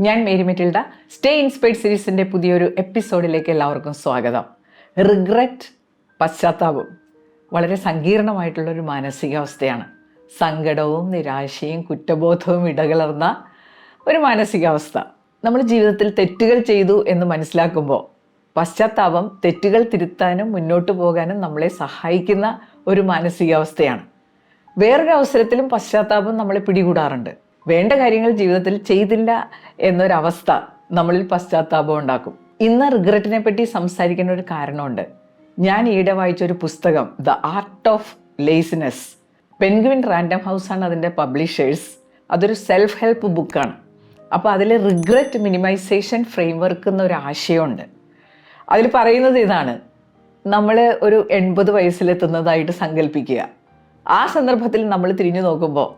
ഞാൻ Mary Metilda. Stay inspired സീരീസിൻ്റെ പുതിയൊരു എപ്പിസോഡിലേക്ക് എല്ലാവർക്കും സ്വാഗതം. റിഗ്രറ്റ്, പശ്ചാത്താപം വളരെ സങ്കീർണമായിട്ടുള്ളൊരു മാനസികാവസ്ഥയാണ്. സങ്കടവും നിരാശയും കുറ്റബോധവും ഇടകലർന്ന ഒരു മാനസികാവസ്ഥ. നമ്മൾ ജീവിതത്തിൽ തെറ്റുകൾ ചെയ്തു എന്ന് മനസ്സിലാക്കുമ്പോൾ പശ്ചാത്താപം തെറ്റുകൾ തിരുത്താനും മുന്നോട്ട് പോകാനും നമ്മളെ സഹായിക്കുന്ന ഒരു മാനസികാവസ്ഥയാണ്. വേറൊരു അവസരത്തിലും പശ്ചാത്താപം നമ്മളെ പിടികൂടാറുണ്ട്. വേണ്ട കാര്യങ്ങൾ ജീവിതത്തിൽ ചെയ്തില്ല എന്നൊരവസ്ഥ നമ്മളിൽ പശ്ചാത്താപം ഉണ്ടാക്കും. ഇന്ന് റിഗ്രറ്റിനെ പറ്റി സംസാരിക്കുന്ന ഒരു കാരണമുണ്ട്. ഞാൻ ഈയിടെ വായിച്ചൊരു പുസ്തകം the art of laziness, Penguin Random ഹൗസാണ് അതിൻ്റെ പബ്ലിഷേഴ്സ്. അതൊരു സെൽഫ് ഹെൽപ്പ് ബുക്കാണ്. അപ്പോൾ അതിൽ റിഗ്രറ്റ് മിനിമൈസേഷൻ ഫ്രെയിംവർക്ക് എന്നൊരു ആശയമുണ്ട്. അതിൽ പറയുന്നത് ഇതാണ്: നമ്മൾ ഒരു 80 വയസ്സിലെത്തുന്നതായിട്ട് സങ്കല്പിക്കുക. ആ സന്ദർഭത്തിൽ നമ്മൾ തിരിഞ്ഞു നോക്കുമ്പോൾ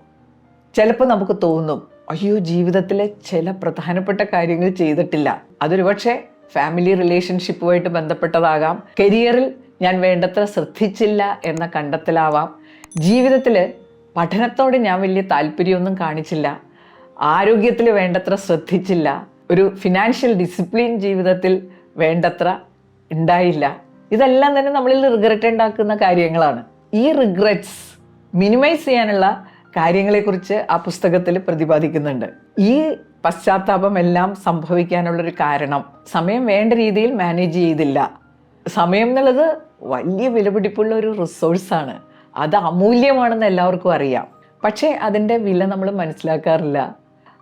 ചിലപ്പോൾ നമുക്ക് തോന്നും, അയ്യോ, ജീവിതത്തിലെ ചില പ്രധാനപ്പെട്ട കാര്യങ്ങൾ ചെയ്തിട്ടില്ല. അതൊരു പക്ഷേ ഫാമിലി റിലേഷൻഷിപ്പുമായിട്ട് ബന്ധപ്പെട്ടതാകാം, കരിയറിൽ ഞാൻ വേണ്ടത്ര ശ്രദ്ധിച്ചില്ല എന്ന കണ്ടെത്തലാവാം, ജീവിതത്തിൽ പഠനത്തോട് ഞാൻ വലിയ താല്പര്യമൊന്നും കാണിച്ചില്ല, ആരോഗ്യത്തിൽ വേണ്ടത്ര ശ്രദ്ധിച്ചില്ല, ഒരു ഫിനാൻഷ്യൽ ഡിസിപ്ലിൻ ജീവിതത്തിൽ വേണ്ടത്ര ഉണ്ടായില്ല. ഇതെല്ലാം തന്നെ നമ്മളിൽ റിഗ്രറ്റ് ഉണ്ടാക്കുന്ന കാര്യങ്ങളാണ്. ഈ റിഗ്രറ്റ്സ് മിനിമൈസ് ചെയ്യാനുള്ള കാര്യങ്ങളെക്കുറിച്ച് ആ പുസ്തകത്തിൽ പ്രതിപാദിക്കുന്നുണ്ട്. ഈ പശ്ചാത്താപം എല്ലാം സംഭവിക്കാനുള്ളൊരു കാരണം സമയം വേണ്ട രീതിയിൽ മാനേജ് ചെയ്തില്ല. സമയം എന്നുള്ളത് വലിയ വിലപിടിപ്പുള്ള ഒരു റിസോഴ്സാണ്. അത് അമൂല്യമാണെന്ന് എല്ലാവർക്കും അറിയാം. പക്ഷേ അതിൻ്റെ വില നമ്മൾ മനസ്സിലാക്കാറില്ല.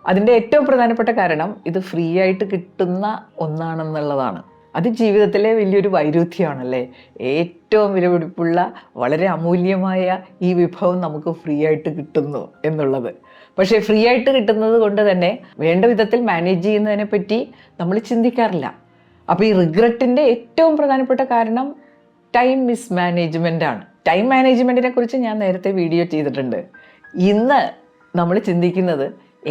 അതിൻ്റെ ഏറ്റവും പ്രധാനപ്പെട്ട കാരണം ഇത് ഫ്രീ ആയിട്ട് കിട്ടുന്ന ഒന്നാണെന്നുള്ളതാണ്. അത് ജീവിതത്തിലെ വലിയൊരു വൈരുദ്ധ്യമാണല്ലേ. ഏറ്റവും വിലപിടിപ്പുള്ള വളരെ അമൂല്യമായ ഈ വിഭവം നമുക്ക് ഫ്രീ ആയിട്ട് കിട്ടുന്നു എന്നുള്ളത്. പക്ഷേ ഫ്രീ ആയിട്ട് കിട്ടുന്നത് കൊണ്ട് തന്നെ വേണ്ട വിധത്തിൽ മാനേജ് ചെയ്യുന്നതിനെ പറ്റി നമ്മൾ ചിന്തിക്കാറില്ല. അപ്പോൾ ഈ റിഗ്രറ്റിൻ്റെ ഏറ്റവും പ്രധാനപ്പെട്ട കാരണം ടൈം മിസ്മാനേജ്മെൻ്റ് ആണ്. ടൈം മാനേജ്മെൻറ്റിനെ കുറിച്ച് ഞാൻ നേരത്തെ വീഡിയോ ചെയ്തിട്ടുണ്ട്. ഇന്ന് നമ്മൾ ചിന്തിക്കുന്നത്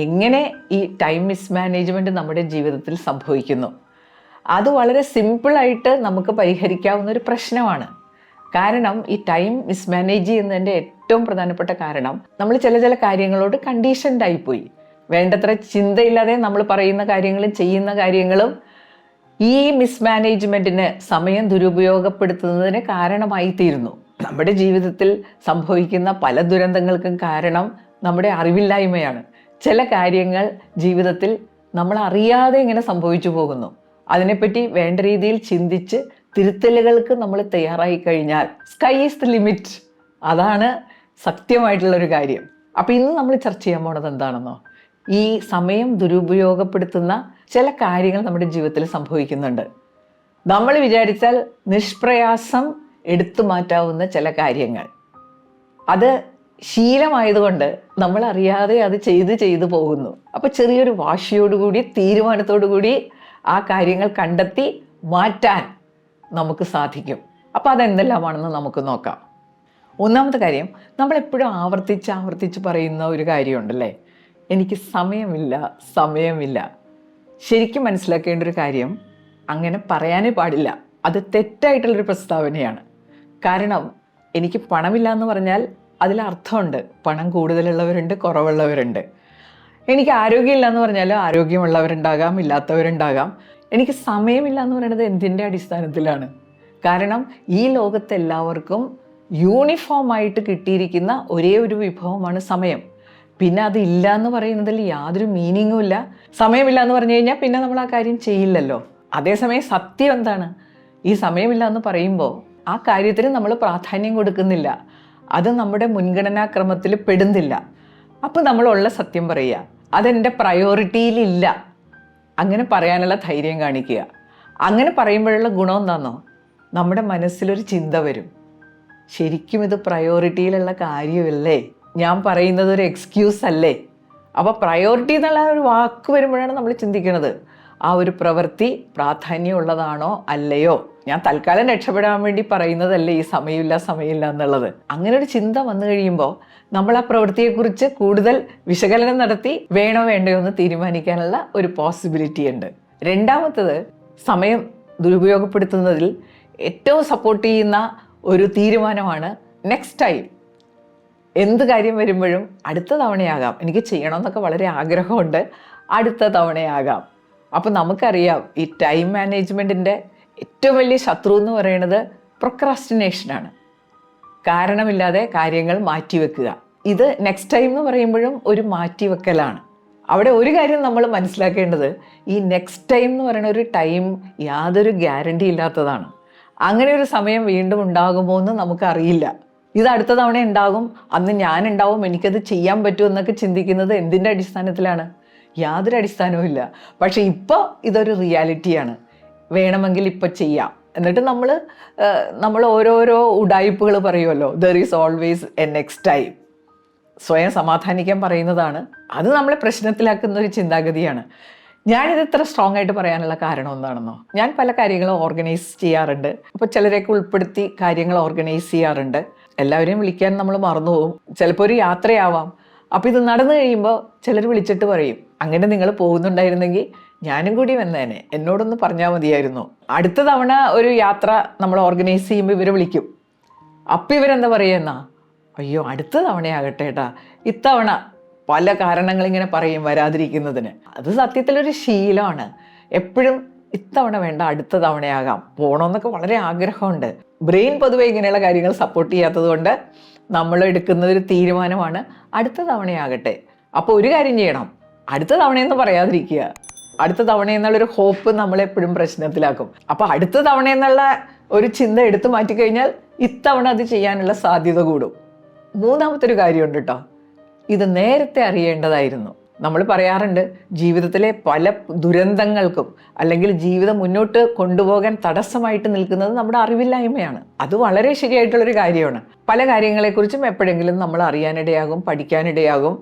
എങ്ങനെ ഈ ടൈം മിസ്മാനേജ്മെൻറ്റ് നമ്മുടെ ജീവിതത്തിൽ സംഭവിക്കുന്നു. അത് വളരെ സിമ്പിളായിട്ട് നമുക്ക് പരിഹരിക്കാവുന്ന ഒരു പ്രശ്നമാണ്. കാരണം ഈ ടൈം മിസ്മാനേജ് ചെയ്യുന്നതിൻ്റെ ഏറ്റവും പ്രധാനപ്പെട്ട കാരണം നമ്മൾ ചില കാര്യങ്ങളോട് കണ്ടീഷൻഡ് ആയിപ്പോയി. വേണ്ടത്ര ചിന്തയില്ലാതെ നമ്മൾ പറയുന്ന കാര്യങ്ങളും ചെയ്യുന്ന കാര്യങ്ങളും ഈ മിസ്മാനേജ്മെൻറ്റിന്, സമയം ദുരുപയോഗപ്പെടുത്തുന്നതിന് കാരണമായി തീരുന്നു. നമ്മുടെ ജീവിതത്തിൽ സംഭവിക്കുന്ന പല ദുരന്തങ്ങൾക്കും കാരണം നമ്മുടെ അറിവില്ലായ്മയാണ്. ചില കാര്യങ്ങൾ ജീവിതത്തിൽ നമ്മൾ അറിയാതെ ഇങ്ങനെ സംഭവിച്ചു പോകുന്നു. അതിനെപ്പറ്റി വേണ്ട രീതിയിൽ ചിന്തിച്ച് തിരുത്തലുകൾക്ക് നമ്മൾ തയ്യാറായി കഴിഞ്ഞാൽ സ്കൈ ഈസ് ദ ലിമിറ്റ്. അതാണ് സത്യമായിട്ടുള്ളൊരു കാര്യം. അപ്പോൾ ഇന്ന് നമ്മൾ ചർച്ച ചെയ്യാൻ പോണത് എന്താണെന്നോ, ഈ സമയം ദുരുപയോഗപ്പെടുത്തുന്ന ചില കാര്യങ്ങൾ നമ്മുടെ ജീവിതത്തിൽ സംഭവിക്കുന്നുണ്ട്. നമ്മൾ വിചാരിച്ചാൽ നിഷ്പ്രയാസം എടുത്തു മാറ്റാവുന്ന ചില കാര്യങ്ങൾ. അത് ശീലമായതുകൊണ്ട് നമ്മൾ അറിയാതെ അത് ചെയ്തു പോകുന്നു. അപ്പോൾ ചെറിയൊരു വാശിയോടുകൂടി, തീരുമാനത്തോടുകൂടി ആ കാര്യങ്ങൾ കണ്ടെത്തി മാറ്റാൻ നമുക്ക് സാധിക്കും. അപ്പോൾ അതെന്തെല്ലാമാണെന്ന് നമുക്ക് നോക്കാം. ഒന്നാമത്തെ കാര്യം, നമ്മളെപ്പോഴും ആവർത്തിച്ച് പറയുന്ന ഒരു കാര്യമുണ്ടല്ലേ, എനിക്ക് സമയമില്ല. ശരിക്കും മനസ്സിലാക്കേണ്ട ഒരു കാര്യം, അങ്ങനെ പറയാനേ പാടില്ല. അത് തെറ്റായിട്ടുള്ളൊരു പ്രസ്താവനയാണ്. കാരണം എനിക്ക് പണമില്ല എന്ന് പറഞ്ഞാൽ അതിലർത്ഥമുണ്ട്. പണം കൂടുതലുള്ളവരുണ്ട്, കുറവുള്ളവരുണ്ട്. എനിക്ക് ആരോഗ്യമില്ല എന്ന് പറഞ്ഞാൽ ആരോഗ്യമുള്ളവരുണ്ടാകാം, ഇല്ലാത്തവരുണ്ടാകാം. എനിക്ക് സമയമില്ല എന്ന് പറയുന്നത് എന്തിൻ്റെ അടിസ്ഥാനത്തിലാണ്? കാരണം ഈ ലോകത്ത് എല്ലാവർക്കും യൂണിഫോമായിട്ട് കിട്ടിയിരിക്കുന്ന ഒരേ ഒരു വിഭവമാണ് സമയം. പിന്നെ അത് ഇല്ല എന്ന് പറയുന്നതിൽ യാതൊരു മീനിങ്ങും ഇല്ല. സമയമില്ല എന്ന് പറഞ്ഞു കഴിഞ്ഞാൽ പിന്നെ നമ്മൾ ആ കാര്യം ചെയ്യില്ലല്ലോ. അതേസമയം സത്യം എന്താണ്? ഈ സമയമില്ല എന്ന് പറയുമ്പോൾ ആ കാര്യത്തിന് നമ്മൾ പ്രാധാന്യം കൊടുക്കുന്നില്ല. അത് നമ്മുടെ മുൻഗണനാക്രമത്തിൽ പെടുന്നില്ല. അപ്പോൾ നമ്മളുള്ള സത്യം പറയുക, അതെൻ്റെ പ്രയോറിറ്റിയിലില്ല. അങ്ങനെ പറയാനുള്ള ധൈര്യം കാണിക്കുക. അങ്ങനെ പറയുമ്പോഴുള്ള ഗുണം എന്താണെന്നോ, നമ്മുടെ മനസ്സിലൊരു ചിന്ത വരും, ശരിക്കും ഇത് പ്രയോറിറ്റിയിലുള്ള കാര്യമല്ലേ, ഞാൻ പറയുന്നത് ഒരു എക്സ്ക്യൂസ് അല്ലേ. അപ്പോൾ പ്രയോറിറ്റി എന്നുള്ള ഒരു വാക്ക് വരുമ്പോഴാണ് നമ്മൾ ചിന്തിക്കുന്നത്, ആ ഒരു പ്രവൃത്തി പ്രാധാന്യമുള്ളതാണോ അല്ലയോ, ഞാൻ തൽക്കാലം രക്ഷപ്പെടാൻ വേണ്ടി പറയുന്നതല്ലേ ഈ സമയമില്ല എന്നുള്ളത്. അങ്ങനെ ഒരു ചിന്ത വന്നു കഴിയുമ്പോൾ നമ്മൾ ആ പ്രവൃത്തിയെക്കുറിച്ച് കൂടുതൽ വിശകലനം നടത്തി വേണോ വേണ്ടയോ എന്ന് തീരുമാനിക്കാനുള്ള ഒരു പോസിബിലിറ്റി ഉണ്ട്. രണ്ടാമത്തത്, സമയം ദുരുപയോഗപ്പെടുത്തുന്നതിൽ ഏറ്റവും സപ്പോർട്ട് ചെയ്യുന്ന ഒരു തീരുമാനമാണ് നെക്സ്റ്റ് ടൈം. എന്ത് കാര്യം വരുമ്പോഴും അടുത്ത തവണയാകാം, എനിക്ക് ചെയ്യണമെന്നൊക്കെ വളരെ ആഗ്രഹമുണ്ട്, അടുത്ത തവണയാകാം. അപ്പം നമുക്കറിയാം ഈ ടൈം മാനേജ്മെൻറ്റിൻ്റെ ഏറ്റവും വലിയ ശത്രു എന്ന് പറയുന്നത് പ്രൊക്രാസ്റ്റിനേഷനാണ്. കാരണമില്ലാതെ കാര്യങ്ങൾ മാറ്റിവെക്കുക. ഇത് നെക്സ്റ്റ് ടൈം എന്ന് പറയുമ്പോഴും ഒരു മാറ്റിവെക്കലാണ്. അവിടെ ഒരു കാര്യം നമ്മൾ മനസ്സിലാക്കേണ്ടത്, ഈ നെക്സ്റ്റ് ടൈം എന്ന് പറയുന്ന ഒരു ടൈം യാതൊരു ഗ്യാരണ്ടി ഇല്ലാത്തതാണ്. അങ്ങനെ ഒരു സമയം വീണ്ടും ഉണ്ടാകുമോ എന്ന് നമുക്കറിയില്ല. ഇത് അടുത്ത തവണ ഉണ്ടാകും, അന്ന് ഞാനുണ്ടാവും, എനിക്കത് ചെയ്യാൻ പറ്റും എന്നൊക്കെ ചിന്തിക്കുന്നത് എന്തിൻ്റെ അടിസ്ഥാനത്തിലാണ്? യാതൊരു അടിസ്ഥാനവും ഇല്ല. പക്ഷേ ഇപ്പോൾ ഇതൊരു റിയാലിറ്റിയാണ്. വേണമെങ്കിൽ ഇപ്പോൾ ചെയ്യാം. എന്നിട്ട് നമ്മൾ ഓരോരോ ഉഡായിപ്പുകൾ പറയുമല്ലോ, there is always A next time. സ്വയം സമാധാനിക്കാൻ പറയുന്നതാണ്. അത് നമ്മളെ പ്രശ്നത്തിലാക്കുന്ന ഒരു ചിന്താഗതിയാണ്. ഞാനിത് ഇത്ര സ്ട്രോങ് ആയിട്ട് പറയാനുള്ള കാരണം എന്താണെന്നോ, ഞാൻ പല കാര്യങ്ങളും ഓർഗനൈസ് ചെയ്യാറുണ്ട്. അപ്പോൾ ചിലരെയൊക്കെ ഉൾപ്പെടുത്തി കാര്യങ്ങൾ ഓർഗനൈസ് ചെയ്യാറുണ്ട്. എല്ലാവരെയും വിളിക്കാൻ നമ്മൾ മറന്നുപോകും. ചിലപ്പോൾ ഒരു യാത്രയാവാം. അപ്പോൾ ഇത് നടന്നു കഴിയുമ്പോൾ ചിലർ വിളിച്ചിട്ട് പറയും, അങ്ങനെ നിങ്ങൾ പോകുന്നുണ്ടായിരുന്നെങ്കിൽ ഞാനും കൂടി വന്നേനെ, എന്നോടൊന്ന് പറഞ്ഞാൽ മതിയായിരുന്നു. അടുത്ത തവണ ഒരു യാത്ര നമ്മൾ ഓർഗനൈസ് ചെയ്യുമ്പോൾ ഇവർ വിളിക്കും. അപ്പം ഇവരെന്താ പറയുക, അയ്യോ അടുത്ത തവണയാകട്ടെ ഏട്ടാ, ഇത്തവണ പല കാരണങ്ങളിങ്ങനെ പറയും വരാതിരിക്കുന്നതിന്. അത് സത്യത്തിലൊരു ശീലമാണ്. എപ്പോഴും ഇത്തവണ വേണ്ട, അടുത്ത തവണയാകാം, പോകണമെന്നൊക്കെ വളരെ ആഗ്രഹമുണ്ട്. ബ്രെയിൻ പൊതുവെ ഇങ്ങനെയുള്ള കാര്യങ്ങൾ സപ്പോർട്ട് ചെയ്യാത്തത് കൊണ്ട് നമ്മൾ എടുക്കുന്ന ഒരു തീരുമാനമാണ് അടുത്ത തവണയാകട്ടെ. അപ്പോൾ ഒരു കാര്യം ചെയ്യണം, അടുത്ത തവണയെന്ന് പറയാതിരിക്കുക. അടുത്ത തവണ എന്നുള്ളൊരു ഹോപ്പ് നമ്മളെപ്പോഴും പ്രശ്നത്തിലാക്കും. അപ്പോൾ അടുത്ത തവണ എന്നുള്ള ഒരു ചിന്ത എടുത്തു മാറ്റിക്കഴിഞ്ഞാൽ ഇത്തവണ അത് ചെയ്യാനുള്ള സാധ്യത കൂടും. മൂന്നാമത്തെ ഒരു കാര്യമുണ്ട് കേട്ടോ, ഇത് നേരത്തെ അറിയേണ്ടതായിരുന്നു. നമ്മൾ പറയാറുണ്ട്, ജീവിതത്തിലെ പല ദുരന്തങ്ങൾക്കും അല്ലെങ്കിൽ ജീവിതം മുന്നോട്ട് കൊണ്ടുപോകാൻ തടസ്സമായിട്ട് നിൽക്കുന്നത് നമ്മുടെ അറിവില്ലായ്മയാണ്. അത് വളരെ ശരിയായിട്ടുള്ളൊരു കാര്യമാണ്. പല കാര്യങ്ങളെക്കുറിച്ചും എപ്പോഴെങ്കിലും നമ്മൾ അറിയാനിടയാകും, പഠിക്കാനിടയാകും.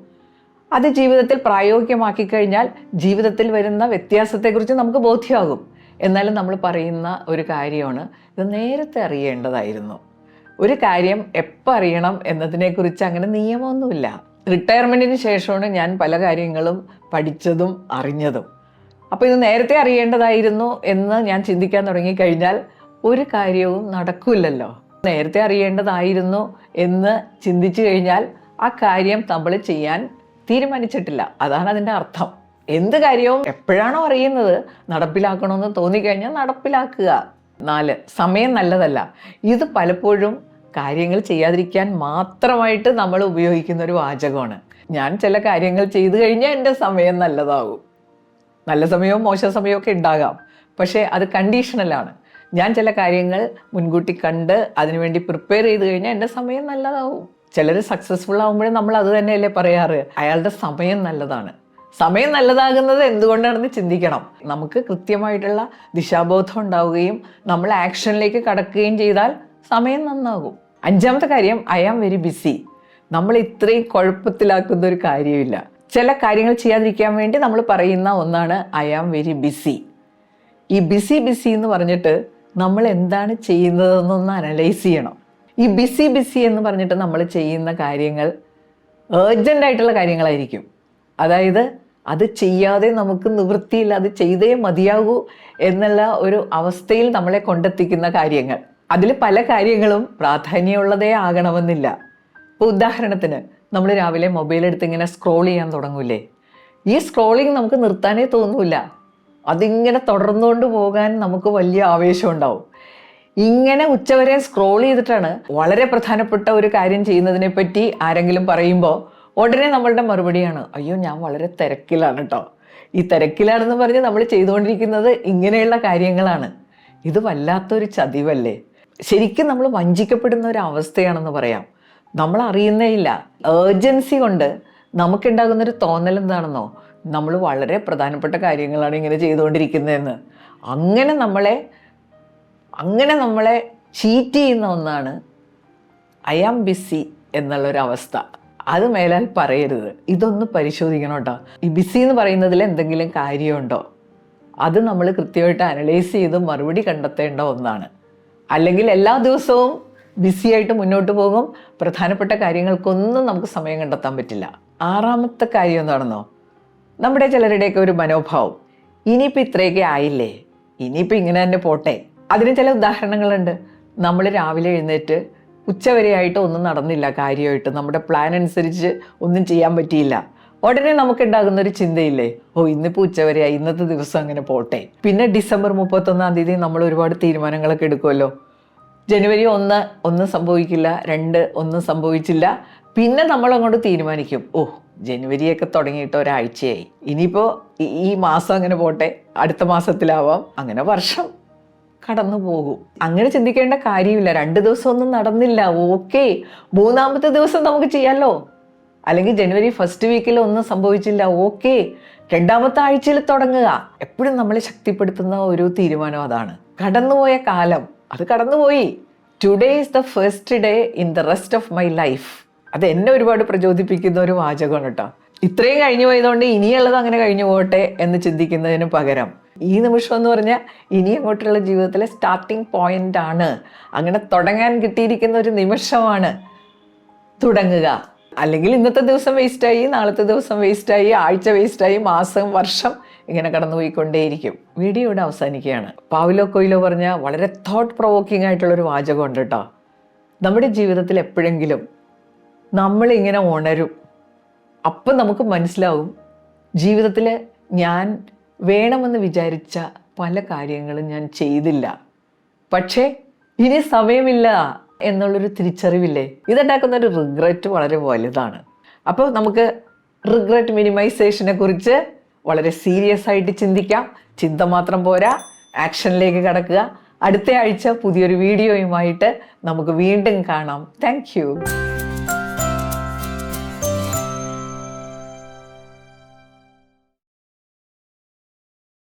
അത് ജീവിതത്തിൽ പ്രായോഗികമാക്കി കഴിഞ്ഞാൽ ജീവിതത്തിൽ വരുന്ന വ്യത്യാസത്തെക്കുറിച്ച് നമുക്ക് ബോധ്യമാകും. എന്നാലും നമ്മൾ പറയുന്ന ഒരു കാര്യമാണ്, ഇത് നേരത്തെ അറിയേണ്ടതായിരുന്നു. ഒരു കാര്യം എപ്പോൾ അറിയണം എന്നതിനെക്കുറിച്ച് അങ്ങനെ നിയമമൊന്നുമില്ല. റിട്ടയർമെൻറ്റിന് ശേഷമാണ് ഞാൻ പല കാര്യങ്ങളും പഠിച്ചതും അറിഞ്ഞതും. അപ്പോൾ ഇത് നേരത്തെ അറിയേണ്ടതായിരുന്നു എന്ന് ഞാൻ ചിന്തിക്കാൻ തുടങ്ങിക്കഴിഞ്ഞാൽ ഒരു കാര്യവും നടക്കില്ലല്ലോ. നേരത്തെ അറിയേണ്ടതായിരുന്നു എന്ന് ചിന്തിച്ചു കഴിഞ്ഞാൽ ആ കാര്യം നമ്മൾ ചെയ്യാൻ തീരുമാനിച്ചിട്ടില്ല. അതാണ് അതിൻ്റെ അർത്ഥം. എന്ത് കാര്യവും എപ്പോഴാണോ അറിയുന്നത് നടപ്പിലാക്കണമെന്ന് തോന്നിക്കഴിഞ്ഞാൽ നടപ്പിലാക്കുക. 4, സമയം നല്ലതല്ല. ഇത് പലപ്പോഴും കാര്യങ്ങൾ ചെയ്യാതിരിക്കാൻ മാത്രമായിട്ട് നമ്മൾ ഉപയോഗിക്കുന്ന ഒരു വാചകമാണ്. ഞാൻ ചില കാര്യങ്ങൾ ചെയ്തു കഴിഞ്ഞാൽ എൻ്റെ സമയം നല്ലതാകും. നല്ല സമയവും മോശം സമയവും ഒക്കെ ഉണ്ടാകാം, പക്ഷേ അത് കണ്ടീഷണലാണ്. ഞാൻ ചില കാര്യങ്ങൾ മുൻകൂട്ടി കണ്ട് അതിനുവേണ്ടി പ്രിപ്പയർ ചെയ്ത് കഴിഞ്ഞാൽ എൻ്റെ സമയം നല്ലതാവും. ചിലർ സക്സസ്ഫുൾ ആകുമ്പോഴേ നമ്മൾ അത് തന്നെയല്ലേ പറയാറ്, അയാളുടെ സമയം നല്ലതാണ്. സമയം നല്ലതാകുന്നത് എന്തുകൊണ്ടാണെന്ന് ചിന്തിക്കണം. നമുക്ക് കൃത്യമായിട്ടുള്ള ദിശാബോധം ഉണ്ടാവുകയും നമ്മൾ ആക്ഷനിലേക്ക് കടക്കുകയും ചെയ്താൽ സമയം നന്നാകും. 5ാമത്തെ കാര്യം, ഐ ആം വെരി ബിസി. നമ്മൾ ഇത്രയും കുഴപ്പത്തിലാക്കുന്ന ഒരു കാര്യമില്ല. ചില കാര്യങ്ങൾ ചെയ്യാതിരിക്കാൻ വേണ്ടി നമ്മൾ പറയുന്ന ഒന്നാണ് ഐ ആം വെരി ബിസി. ഈ ബിസി എന്ന് പറഞ്ഞിട്ട് നമ്മൾ എന്താണ് ചെയ്യുന്നതെന്നൊന്ന് അനലൈസ് ചെയ്യണം. ഈ ബിസി എന്ന് പറഞ്ഞിട്ട് നമ്മൾ ചെയ്യുന്ന കാര്യങ്ങൾ ഏർജൻ്റായിട്ടുള്ള കാര്യങ്ങളായിരിക്കും. അതായത് അത് ചെയ്യാതെ നമുക്ക് നിവൃത്തിയില്ല, അത് ചെയ്തേ മതിയാകൂ എന്നുള്ള ഒരു അവസ്ഥയിൽ നമ്മളെ കൊണ്ടെത്തിക്കുന്ന കാര്യങ്ങൾ. അതിൽ പല കാര്യങ്ങളും പ്രാധാന്യമുള്ളതേ ആകണമെന്നില്ല. ഇപ്പോൾ ഉദാഹരണത്തിന് നമ്മൾ രാവിലെ മൊബൈൽ എടുത്ത് ഇങ്ങനെ സ്ക്രോൾ ചെയ്യാൻ തുടങ്ങൂലേ, ഈ സ്ക്രോളിങ് നമുക്ക് നിർത്താനേ തോന്നൂല. അതിങ്ങനെ തുടർന്നുകൊണ്ട് പോകാൻ നമുക്ക് വലിയ ആവേശം ഉണ്ടാവും. ഇങ്ങനെ ഉച്ചവരെ സ്ക്രോൾ ചെയ്തിട്ടാണ് വളരെ പ്രധാനപ്പെട്ട ഒരു കാര്യം ചെയ്യുന്നതിനെ പറ്റി ആരെങ്കിലും പറയുമ്പോൾ ഉടനെ നമ്മളുടെ മറുപടിയാണ്, അയ്യോ ഞാൻ വളരെ തിരക്കിലാണ് കേട്ടോ. ഈ തിരക്കിലാണെന്ന് പറഞ്ഞ് നമ്മൾ ചെയ്തുകൊണ്ടിരിക്കുന്നത് ഇങ്ങനെയുള്ള കാര്യങ്ങളാണ്. ഇത് വല്ലാത്തൊരു ചതിവല്ലേ. ശരിക്കും നമ്മൾ വഞ്ചിക്കപ്പെടുന്ന ഒരു അവസ്ഥയാണെന്ന് പറയാം. നമ്മൾ അറിയുന്നേ ഇല്ല. ഏർജൻസി കൊണ്ട് നമുക്കുണ്ടാകുന്നൊരു തോന്നൽ എന്താണെന്നോ, നമ്മൾ വളരെ പ്രധാനപ്പെട്ട കാര്യങ്ങളാണ് ഇങ്ങനെ ചെയ്തുകൊണ്ടിരിക്കുന്നതെന്ന്. അങ്ങനെ നമ്മളെ ചീറ്റ് ചെയ്യുന്ന ഒന്നാണ് ഐ ആം ബിസി എന്നുള്ളൊരവസ്ഥ. അത് മേലാൽ പറയരുത്. ഇതൊന്ന് പരിശോധിക്കണം കേട്ടോ. ഈ ബിസി എന്ന് പറയുന്നതിൽ എന്തെങ്കിലും കാര്യമുണ്ടോ, അത് നമ്മൾ കൃത്യമായിട്ട് അനലൈസ് ചെയ്ത് മറുപടി കണ്ടെത്തേണ്ട ഒന്നാണ്. അല്ലെങ്കിൽ എല്ലാ ദിവസവും ബിസിയായിട്ട് മുന്നോട്ട് പോകും, പ്രധാനപ്പെട്ട കാര്യങ്ങൾക്കൊന്നും നമുക്ക് സമയം കണ്ടെത്താൻ പറ്റില്ല. 6ാമത്തെ കാര്യം എന്താണെന്നോ, നമ്മുടെ ചിലരുടെയൊക്കെ ഒരു മനോഭാവം, ഇനിയിപ്പോൾ ഇത്രയൊക്കെ ആയില്ലേ, ഇനിയിപ്പോൾ ഇങ്ങനെ തന്നെ പോട്ടെ. അതിന് ചില ഉദാഹരണങ്ങളുണ്ട്. നമ്മൾ രാവിലെ എഴുന്നേറ്റ് ഉച്ചവരെയായിട്ട് ഒന്നും നടന്നില്ല കാര്യമായിട്ട്, നമ്മുടെ പ്ലാൻ അനുസരിച്ച് ഒന്നും ചെയ്യാൻ പറ്റിയില്ല. ഉടനെ നമുക്കുണ്ടാകുന്ന ഒരു ചിന്തയില്ലേ, ഓ ഇന്നിപ്പോൾ ഉച്ചവരെയായി, ഇന്നത്തെ ദിവസം അങ്ങനെ പോട്ടെ. പിന്നെ ഡിസംബർ 31 നമ്മൾ ഒരുപാട് തീരുമാനങ്ങളൊക്കെ എടുക്കുമല്ലോ. ജനുവരി 1 ഒന്നും സംഭവിക്കില്ല, 2 ഒന്നും സംഭവിച്ചില്ല. പിന്നെ നമ്മൾ അങ്ങോട്ട് തീരുമാനിക്കും, ഓ ജനുവരിയൊക്കെ തുടങ്ങിയിട്ട് ഒരാഴ്ചയായി, ഇനിയിപ്പോൾ ഈ മാസം അങ്ങനെ പോട്ടെ, അടുത്ത മാസത്തിലാവാം, അങ്ങനെ വർഷം കടന്നു പോകും. അങ്ങനെ ചിന്തിക്കേണ്ട കാര്യമില്ല. 2 ദിവസം ഒന്നും നടന്നില്ല, ഓക്കെ, 3-ാമത്തെ ദിവസം നമുക്ക് ചെയ്യാമല്ലോ. അല്ലെങ്കിൽ ജനുവരി ഫസ്റ്റ് വീക്കിൽ ഒന്നും സംഭവിച്ചില്ല, ഓക്കെ, 2-ാമത്തെ ആഴ്ചയിൽ തുടങ്ങുക. എപ്പോഴും നമ്മളെ ശക്തിപ്പെടുത്തുന്ന ഒരു തീരുമാനം അതാണ്. കടന്നുപോയ കാലം അത് കടന്നുപോയി. Today is the first day in the rest of my life. അത് എന്നെ ഒരുപാട് പ്രചോദിപ്പിക്കുന്ന ഒരു വാചകമാണ് കേട്ടോ. ഇത്രയും കഴിഞ്ഞു പോയതുകൊണ്ട് ഇനിയുള്ളത് അങ്ങനെ കഴിഞ്ഞു പോകട്ടെ എന്ന് ചിന്തിക്കുന്നതിന് പകരം ഈ നിമിഷം എന്ന് പറഞ്ഞാൽ ഇനി അങ്ങോട്ടുള്ള ജീവിതത്തിലെ സ്റ്റാർട്ടിങ് പോയിന്റ് ആണ്. അങ്ങനെ തുടങ്ങാൻ കിട്ടിയിരിക്കുന്ന ഒരു നിമിഷമാണ്. തുടങ്ങുക. അല്ലെങ്കിൽ ഇന്നത്തെ ദിവസം വേസ്റ്റായി, നാളത്തെ ദിവസം വേസ്റ്റായി, ആഴ്ച വേസ്റ്റായി, മാസം, വർഷം ഇങ്ങനെ കടന്നുപോയിക്കൊണ്ടേയിരിക്കും. വീഡിയോ ഇവിടെ അവസാനിക്കുകയാണ്. പൗലോ കൊയ്ലോ പറഞ്ഞ വളരെ തോട്ട് പ്രൊവോക്കിംഗ് ആയിട്ടുള്ളൊരു വാചകമുണ്ട് കേട്ടോ. നമ്മുടെ ജീവിതത്തിൽ എപ്പോഴെങ്കിലും നമ്മളിങ്ങനെ ഉണരും, അപ്പം നമുക്ക് മനസ്സിലാവും ജീവിതത്തിൽ ഞാൻ വേണമെന്ന് വിചാരിച്ച പല കാര്യങ്ങളും ഞാൻ ചെയ്തില്ല, പക്ഷേ ഇനി സമയമില്ല എന്നുള്ളൊരു തിരിച്ചറിവില്ലേ, ഇതുണ്ടാക്കുന്ന ഒരു റിഗ്രറ്റ് വളരെ വലുതാണ്. അപ്പോൾ നമുക്ക് റിഗ്രറ്റ് മിനിമൈസേഷനെ കുറിച്ച് വളരെ സീരിയസ് ആയിട്ട് ചിന്തിക്കാം. ചിന്ത മാത്രം പോരാ, ആക്ഷനിലേക്ക് കടക്കുക. അടുത്ത ആഴ്ച പുതിയൊരു വീഡിയോയുമായിട്ട് നമുക്ക് വീണ്ടും കാണാം. താങ്ക്